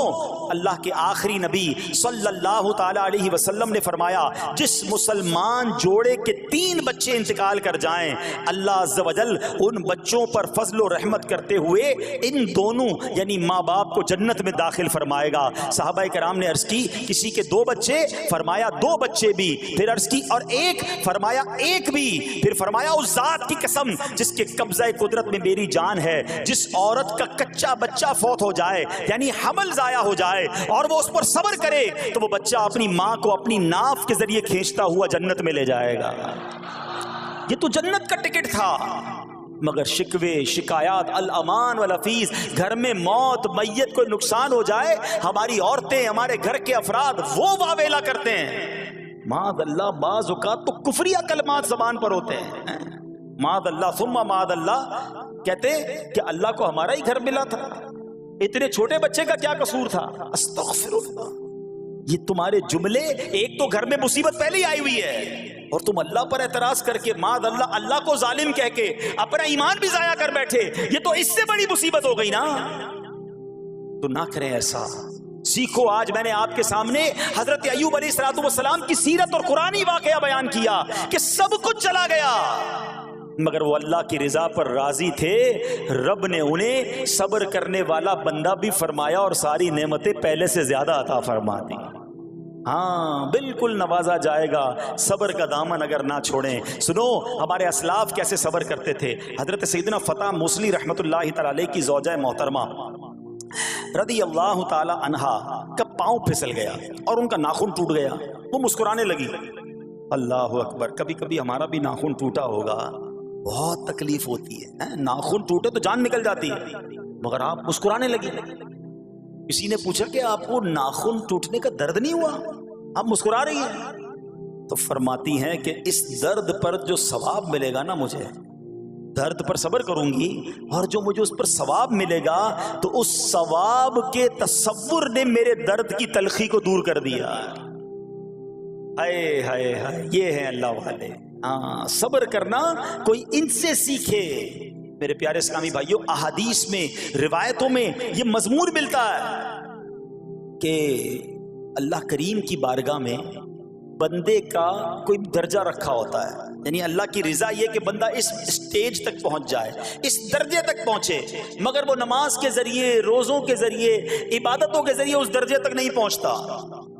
اللہ کے آخری نبی صلی اللہ تعالی علیہ وسلم نے فرمایا جس مسلمان جوڑے کے 3 بچے انتقال کر جائیں، اللہ عز و جل ان بچوں پر فضل و رحمت کرتے ہوئے ان دونوں یعنی ماں باپ کو جنت میں داخل فرمائے گا۔ صحابہ کرام نے عرض کی کسی کے 2 بچے، فرمایا 2 بچے بھی، پھر عرض کی اور 1، فرمایا 1 بھی، پھر فرمایا اس ذات کی قسم جس کے قبضہ قدرت میں میری جان ہے، جس عورت کا کچا بچہ فوت ہو جائے یعنی حمل ضائع ہو جائے اور وہ اس پر صبر کرے تو وہ بچہ اپنی ماں کو اپنی ناف کے ذریعے کھینچتا ہوا جنت میں لے جائے گا۔ یہ تو جنت کا ٹکٹ تھا، مگر شکوے شکایات، الامان والافیز، گھر میں موت میت کو نقصان ہو جائے، ہماری عورتیں ہمارے گھر کے افراد وہ واویلا کرتے ہیں۔ معاذ اللہ، بعض اوقات تو کفریہ کلمات زبان پر ہوتے ہیں، معاذ اللہ ثم معاذ اللہ، کہتے کہ اللہ کو ہمارا ہی گھر ملا تھا، اتنے چھوٹے بچے کا کیا قصور تھا؟ استغفر اللہ۔ یہ تمہارے جملے، ایک تو گھر میں مصیبت پہلے ہی آئی ہوئی ہے اور تم اللہ پر اعتراض کر کے معاذ اللہ، اللہ کو ظالم کہہ کے اپنا ایمان بھی ضائع کر بیٹھے، یہ تو اس سے بڑی مصیبت ہو گئی نا۔ تو نہ کریں ایسا، سیکھو۔ آج میں نے آپ کے سامنے حضرت ایوب علیہ السلام کی سیرت اور قرآنی واقعہ بیان کیا کہ سب کچھ چلا گیا مگر وہ اللہ کی رضا پر راضی تھے، رب نے انہیں صبر کرنے والا بندہ بھی فرمایا اور ساری نعمتیں پہلے سے زیادہ عطا فرما دی۔ ہاں بالکل نوازا جائے گا، صبر کا دامن اگر نہ چھوڑیں۔ سنو ہمارے اسلاف کیسے صبر کرتے تھے۔ حضرت سیدنا فتح موصلی رحمت اللہ تعالی علیہ کی زوجہ محترمہ رضی اللہ تعالی عنہا کا پاؤں پھسل گیا اور ان کا ناخن ٹوٹ گیا، وہ مسکرانے لگی۔ اللہ اکبر، کبھی کبھی ہمارا بھی ناخن ٹوٹا ہوگا، بہت تکلیف ہوتی ہے، ناخن ٹوٹے تو جان نکل جاتی ہے، مگر آپ مسکرانے لگی۔ کسی نے پوچھا کہ آپ کو ناخن ٹوٹنے کا درد نہیں ہوا، آپ مسکرا رہی ہیں؟ تو فرماتی ہیں کہ اس درد پر جو ثواب ملے گا نا، مجھے درد پر صبر کروں گی اور جو مجھے اس پر ثواب ملے گا تو اس ثواب کے تصور نے میرے درد کی تلخی کو دور کر دیا۔ ہائے ہائے ہائے، یہ ہے اللہ والے۔ ہاں صبر کرنا کوئی ان سے سیکھے۔ میرے پیارے اسلامی بھائیوں، احادیث میں روایتوں میں یہ مضمون ملتا ہے کہ اللہ کریم کی بارگاہ میں بندے کا کوئی درجہ رکھا ہوتا ہے، یعنی اللہ کی رضا یہ کہ بندہ اس سٹیج تک پہنچ جائے، اس درجے تک پہنچے، مگر وہ نماز کے ذریعے، روزوں کے ذریعے، عبادتوں کے ذریعے اس درجے تک نہیں پہنچتا،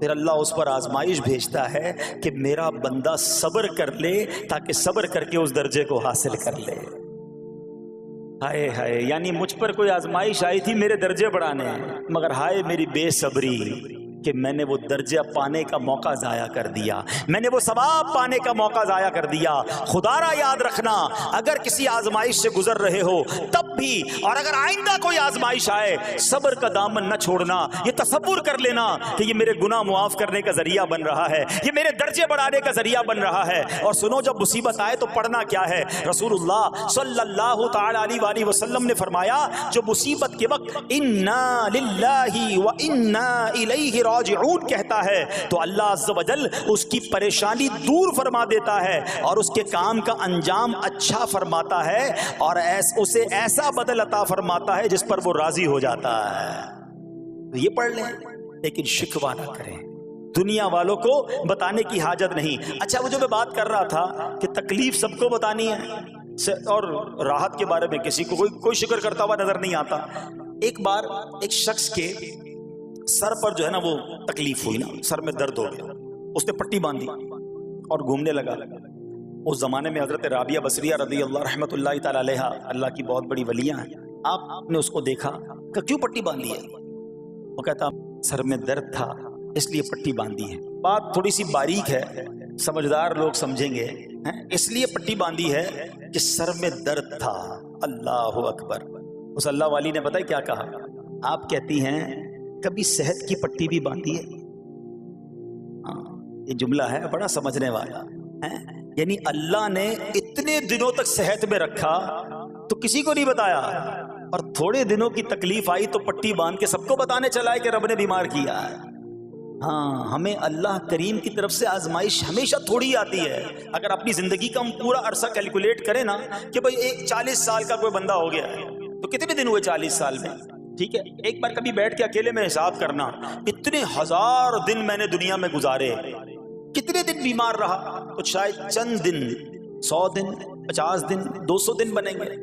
پھر اللہ اس پر آزمائش بھیجتا ہے کہ میرا بندہ صبر کر لے تاکہ صبر کر کے اس درجے کو حاصل کر لے۔ ہائے ہائے، یعنی مجھ پر کوئی آزمائش آئی تھی میرے درجے بڑھانے، مگر ہائے میری بے صبری کہ میں نے وہ درجہ پانے کا موقع ضائع کر دیا، میں نے وہ ثواب پانے کا موقع ضائع کر دیا۔ خدا را یاد رکھنا، اگر کسی آزمائش سے گزر رہے ہو تب بھی، اور اگر آئندہ کوئی آزمائش آئے، صبر کا دامن نہ چھوڑنا، یہ تصور کر لینا کہ یہ میرے گناہ معاف کرنے کا ذریعہ بن رہا ہے، یہ میرے درجے بڑھانے کا ذریعہ بن رہا ہے۔ اور سنو، جب مصیبت آئے تو پڑھنا کیا ہے؟ رسول اللہ صلی اللہ تعالی علیہ وآلہ وسلم نے فرمایا جو مصیبت کے وقت انا للہ و انا الیہ راجعون کہتا ہے تو اللہ عز و جل اس کی پریشانی دور فرما دیتا ہے اور اس کے کام کا انجام اچھا فرماتا ہے اور اسے ایسا بدل عطا فرماتا ہے جس پر وہ راضی ہو جاتا ہے۔ تو یہ پڑھ لیں، لیکن شکوہ نہ کریں، دنیا والوں کو بتانے کی حاجت نہیں۔ اچھا، وہ جو میں بات کر رہا تھا کہ تکلیف سب کو بتانی ہے اور راحت کے بارے میں کسی کو کوئی شکر کرتا ہوا نظر نہیں آتا۔ ایک بار ایک شخص کے سر پر جو ہے نا وہ تکلیف ہوئی نا، سر میں درد ہو گیا، اس نے پٹی باندھی اور گھومنے لگا۔ اس زمانے میں حضرت رابعہ بصریہ رضی اللہ رحمت اللہ تعالی علیہ، اللہ کی بہت بڑی ولیاں ہیں، آپ نے اس کو دیکھا کہ کیوں پٹی باندھی ہے؟ وہ کہتا سر میں درد تھا اس لیے پٹی باندھی ہے۔ بات تھوڑی سی باریک ہے، سمجھدار لوگ سمجھیں گے، اس لیے پٹی باندھی ہے کہ سر میں درد تھا۔ اللہ اکبر۔ اس اللہ والی نے پتہ ہے کیا کہا؟ آپ کہتی ہیں کبھی صحت کی پٹی بھی باندھی ہے؟ ہاں، یہ جملہ ہے بڑا سمجھنے والا ہے، یعنی اللہ نے اتنے دنوں تک صحت میں رکھا تو کسی کو نہیں بتایا، اور تھوڑے دنوں کی تکلیف آئی تو پٹی باندھ کے سب کو بتانے چلا ہے کہ رب نے بیمار کیا ہے۔ ہاں ہمیں اللہ کریم کی طرف سے آزمائش ہمیشہ تھوڑی آتی ہے. اگر اپنی زندگی کا ہم پورا عرصہ کیلکولیٹ کریں نا کہ بھئی 40 سال کا کوئی بندہ ہو گیا ہے تو کتنے دن ہوئے 40 سال میں؟ ٹھیک ہے، ایک بار کبھی بیٹھ کے اکیلے میں حساب کرنا، اتنے ہزار دن میں نے دنیا میں گزارے، کتنے دن بیمار رہا؟ تو شاید چند دن، 100 دن، 50 دن، 200 دن بنیں گے.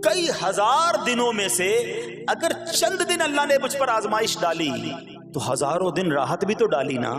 کئی ہزار دنوں میں سے اگر چند دن اللہ نے مجھ پر آزمائش ڈالی تو ہزاروں دن راحت بھی تو ڈالی نا،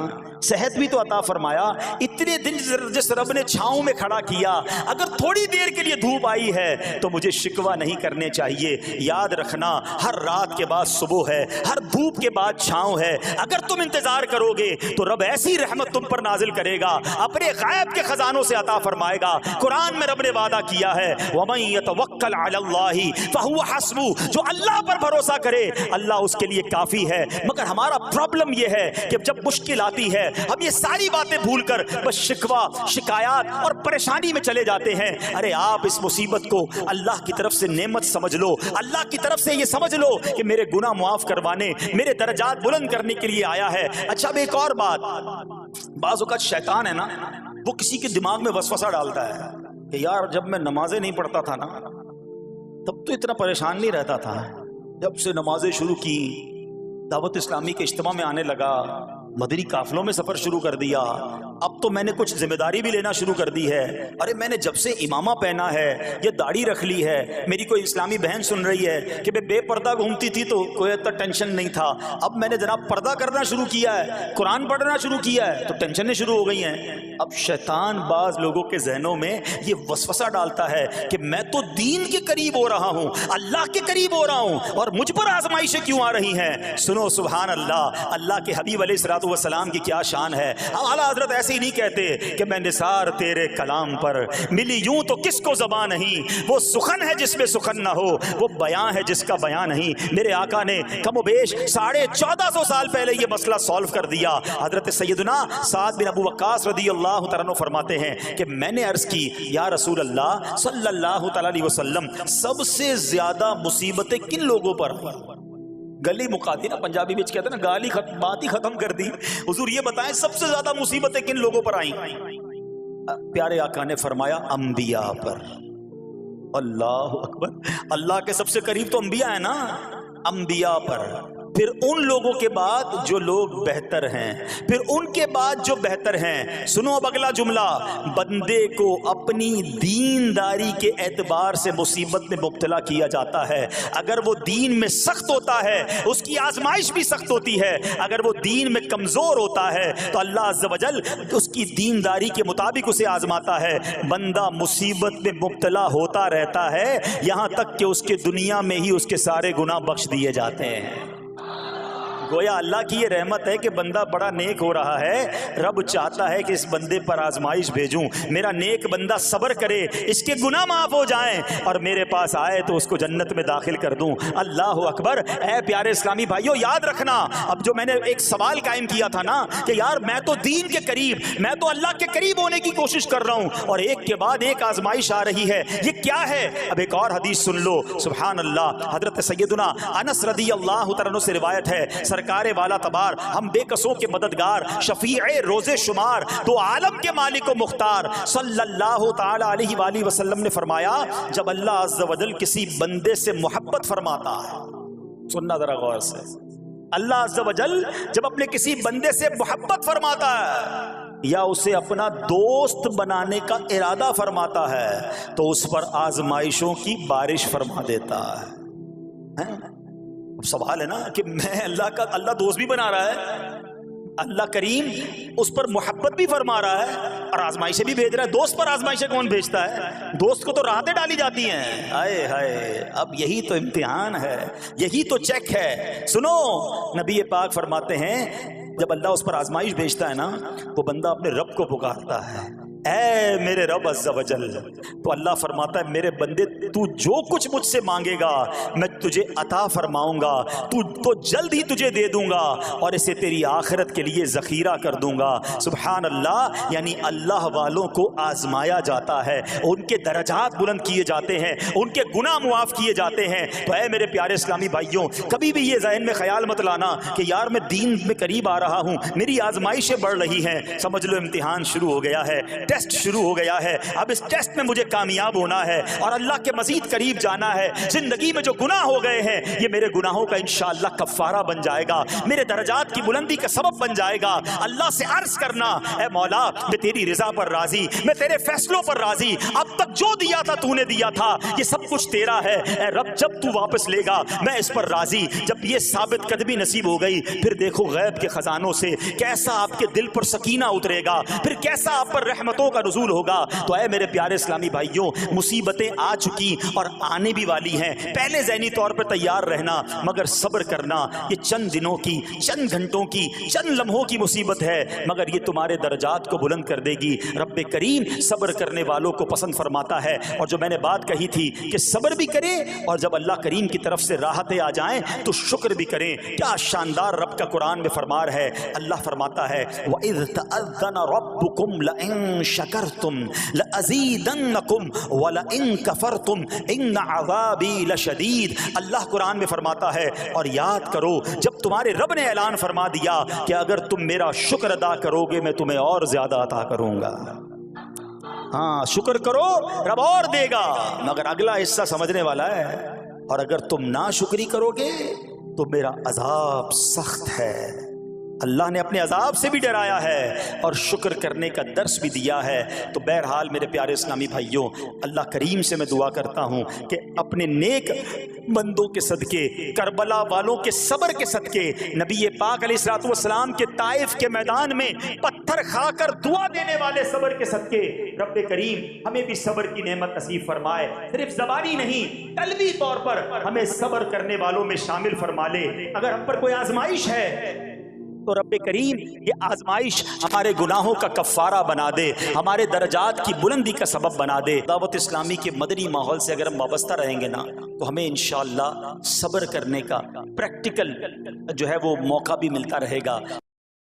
صحت بھی تو عطا فرمایا. اتنے دن جس رب نے چھاؤں میں کھڑا کیا، اگر تھوڑی دیر کے لیے دھوپ آئی ہے تو مجھے شکوہ نہیں کرنے چاہیے. یاد رکھنا، ہر رات کے بعد صبح ہے، ہر دھوپ کے بعد چھاؤں ہے. اگر تم انتظار کرو گے تو رب ایسی رحمت تم پر نازل کرے گا، اپنے غیب کے خزانوں سے عطا فرمائے گا. قرآن میں رب نے وعدہ کیا ہے وَمَن يَتَوَکَّلْ عَلَى اللَّهِ فَهُوَ حَسْبُهُ، جو اللہ پر بھروسہ کرے اللہ اس کے لیے کافی ہے. مگر ہمارا پرابلم یہ ہے کہ جب مشکل آتی ہے ہم یہ ساری باتیں بھول کر بس شکوہ، شکایات اور پریشانی میں چلے جاتے ہیں. ارے آپ اس مصیبت کو اللہ کی طرف سے نعمت سمجھ لو، اللہ کی طرف سے یہ سمجھ لو کہ میرے گناہ معاف کروانے، میرے درجات بلند کرنے کے لیے آیا ہے. اچھا اب ایک اور بات، بعض اوقات شیطان ہے نا وہ کسی کے دماغ میں وسوسہ ڈالتا ہے کہ یار جب میں نمازیں نہیں پڑھتا تھا نا تب تو اتنا پریشان نہیں رہتا تھا، جب سے نمازیں شروع کی، دعوت اسلامی کے اجتماع میں آنے لگا، مدنی قافلوں میں سفر شروع کر دیا، اب تو میں نے کچھ ذمہ داری بھی لینا شروع کر دی ہے. ارے میں نے جب سے امامہ پہنا ہے، یہ داڑھی رکھ لی ہے، میری کوئی اسلامی بہن سن رہی ہے کہ بے پردہ گھومتی تھی تو کوئی اتنا ٹینشن نہیں تھا، اب میں نے جناب پردہ کرنا شروع کیا ہے، قرآن پڑھنا شروع کیا ہے تو ٹینشنیں شروع ہو گئی ہیں. اب شیطان بعض لوگوں کے ذہنوں میں یہ وسوسہ ڈالتا ہے کہ میں تو دین کے قریب ہو رہا ہوں، اللہ کے قریب ہو رہا ہوں، اور مجھ پر آزمائشیں کیوں آ رہی ہیں؟ سنو سبحان اللہ، اللہ کے حبیب علیہ الصلوۃ والسلام کی کیا شان ہے. اعلیٰ حضرت ایسے ہی نہیں کہتے کہ میں نثار تیرے کلام پر ملی یوں تو کس کو زبان نہیں، وہ سخن ہے جس میں سخن نہ ہو، وہ بیان ہے جس کا بیان نہیں. میرے آقا نے کم و بیش 1450 سال پہلے یہ مسئلہ سالو کر دیا. حضرت سیدنا سعد بن ابو وقاص رضی اللہ تعالیٰ عنہ فرماتے ہیں کہ میں نے عرض کی یا رسول اللہ صلی اللہ تعالیٰ علیہ وسلم، سب سے زیادہ مصیبتیں کن لوگوں پر؟ گلی مکا دی نا، پنجابی میں کہتے ہیں نا گالی بات ہی ختم کر دی. حضور یہ بتائیں سب سے زیادہ مصیبتیں کن لوگوں پر آئیں؟ پیارے آقا نے فرمایا انبیاء پر. اللہ اکبر، اللہ کے سب سے قریب تو انبیاء ہیں نا، انبیاء پر، پھر ان لوگوں کے بعد جو لوگ بہتر ہیں، پھر ان کے بعد جو بہتر ہیں. سنو اب اگلا جملہ، بندے کو اپنی دینداری کے اعتبار سے مصیبت میں مبتلا کیا جاتا ہے. اگر وہ دین میں سخت ہوتا ہے اس کی آزمائش بھی سخت ہوتی ہے، اگر وہ دین میں کمزور ہوتا ہے تو اللہ عز و جل اس کی دینداری کے مطابق اسے آزماتا ہے. بندہ مصیبت میں مبتلا ہوتا رہتا ہے یہاں تک کہ اس کے دنیا میں ہی اس کے سارے گناہ بخش دیے جاتے ہیں. گویا اللہ کی یہ رحمت ہے کہ بندہ بڑا نیک ہو رہا ہے، رب چاہتا ہے کہ اس بندے پر آزمائش بھیجوں، میرا نیک بندہ صبر کرے، اس کے گناہ معاف ہو جائیں اور میرے پاس آئے تو اس کو جنت میں داخل کر دوں. اللہ اکبر. اے پیارے اسلامی بھائیو یاد رکھنا، اب جو میں نے ایک سوال قائم کیا تھا نا کہ یار میں تو دین کے قریب، میں تو اللہ کے قریب ہونے کی کوشش کر رہا ہوں اور ایک کے بعد ایک آزمائش آ رہی ہے، یہ کیا ہے؟ اب ایک اور حدیث سن لو. سبحان اللہ. حضرت سیدنا انس رضی اللہ تعالیٰ عنہ سے روایت ہے، سرکار والا تبار، ہم بے کسوں کے مددگار، شفیع روز شمار، تو عالم کے مالک و مختار صلی اللہ تعالی علیہ وآلہ وسلم نے فرمایا جب اللہ عز و جل کسی بندے سے محبت فرماتا ہے، سننا ذرا غور سے، اللہ عز و جل جب اپنے کسی بندے سے محبت فرماتا ہے یا اسے اپنا دوست بنانے کا ارادہ فرماتا ہے تو اس پر آزمائشوں کی بارش فرما دیتا ہے. اب سوال ہے نا کہ میں اللہ دوست بھی بنا رہا ہے، اللہ کریم اس پر محبت بھی فرما رہا ہے اور آزمائشیں بھی بھیج رہا ہے. دوست پر آزمائشیں کون بھیجتا ہے؟ دوست کو تو راحتیں ڈالی جاتی ہیں. ہائے ہائے، اب یہی تو امتحان ہے، یہی تو چیک ہے. سنو، نبی پاک فرماتے ہیں جب اللہ اس پر آزمائش بھیجتا ہے نا، وہ بندہ اپنے رب کو پکارتا ہے اے میرے رب عز و جل، تو اللہ فرماتا ہے میرے بندے تو جو کچھ مجھ سے مانگے گا میں تجھے عطا فرماؤں گا، تو جلد ہی تجھے دے دوں گا اور اسے تیری آخرت کے لیے ذخیرہ کر دوں گا۔ سبحان اللہ، یعنی اللہ والوں کو آزمایا جاتا ہے، ان کے درجات بلند کیے جاتے ہیں، ان کے گناہ معاف کیے جاتے ہیں۔ تو اے میرے پیارے اسلامی بھائیوں، کبھی بھی یہ ذہن میں خیال مت لانا کہ یار میں دین میں قریب آ رہا ہوں، میری آزمائشیں بڑھ رہی ہیں، سمجھ لو امتحان شروع ہو گیا ہے، ٹیسٹ شروع ہو گیا ہے، اب اس ٹیسٹ میں مجھے کامیاب ہونا ہے اور اللہ کے مزید قریب جانا ہے۔ زندگی میں جو گناہ ہو گئے ہیں یہ میرے گناہوں کا انشاءاللہ کفارہ بن جائے گا، میرے درجات کی بلندی کا سبب بن جائے گا۔ اللہ سے عرض کرنا، اے مولا میں تیری رضا پر راضی، میں تیرے فیصلوں پر راضی، اب تک جو دیا تھا تو نے دیا تھا، یہ سب کچھ تیرا ہے، اے رب جب تو واپس لے گا میں اس پر راضی۔ جب یہ ثابت قدمی نصیب ہو گئی پھر دیکھو غیب کے خزانوں سے کیسا آپ کے دل پر سکینہ اترے گا، پھر کیسا آپ پر رحمتوں کا نزول ہوگا۔ تو اے میرے پیارے اسلامی بھائیوں، مصیبتیں آ چکی اور آنے بھی والی ہیں، پہلے ذہنی طور پر تیار رہنا، مگر صبر کرنا۔ یہ چند دنوں کی، چند گھنٹوں کی، چند لمحوں کی مصیبت ہے، مگر یہ تمہارے درجات کو بلند کر دے گی۔ رب کریم صبر کرنے والوں کو پسند فرماتا ہے، اور جو میں نے بات کہی تھی کہ صبر بھی کریں اور جب اللہ کریم کی طرف سے راحتیں آ جائیں تو شکر بھی کریں۔ کیا شاندار رب کا قرآن میں فرمان ہے، اللہ فرماتا ہے وَإِذْ تَأَذَّنَ رَبُّكُمْ لَئِن شَكَرْتُمْ لَأَزِيدَنَّكُمْ وَلَئِن كَفَرْتُمْ إِنَّ عَذَابِي لَشَدِيدٌ۔ اللہ قرآن میں فرماتا ہے اور یاد کرو جب تمہارے رب نے اعلان فرما دیا کہ اگر تم میرا شکر ادا کرو گے میں تمہیں اور زیادہ عطا کروں گا۔ ہاں شکر کرو رب اور دے گا، مگر اگلا حصہ سمجھنے والا ہے، اور اگر تم ناشکری کرو گے تو میرا عذاب سخت ہے۔ اللہ نے اپنے عذاب سے بھی ڈرایا ہے اور شکر کرنے کا درس بھی دیا ہے۔ تو بہرحال میرے پیارے اسلامی بھائیوں، اللہ کریم سے میں دعا کرتا ہوں کہ اپنے نیک بندوں کے صدقے، کربلا والوں کے صبر کے صدقے، نبی پاک علیہ الصلوۃ والسلام کے طائف کے میدان میں پتھر کھا کر دعا دینے والے صبر کے صدقے، رب کریم ہمیں بھی صبر کی نعمت نصیب فرمائے، صرف زبانی نہیں قلبی طور پر ہمیں صبر کرنے والوں میں شامل فرما لے۔ اگر ہم پر کوئی آزمائش ہے تو رب کریم یہ آزمائش ہمارے گناہوں کا کفارہ بنا دے، ہمارے درجات کی بلندی کا سبب بنا دے۔ دعوت اسلامی کے مدنی ماحول سے اگر ہم وابستہ رہیں گے نا تو ہمیں انشاءاللہ صبر کرنے کا پریکٹیکل جو ہے وہ موقع بھی ملتا رہے گا۔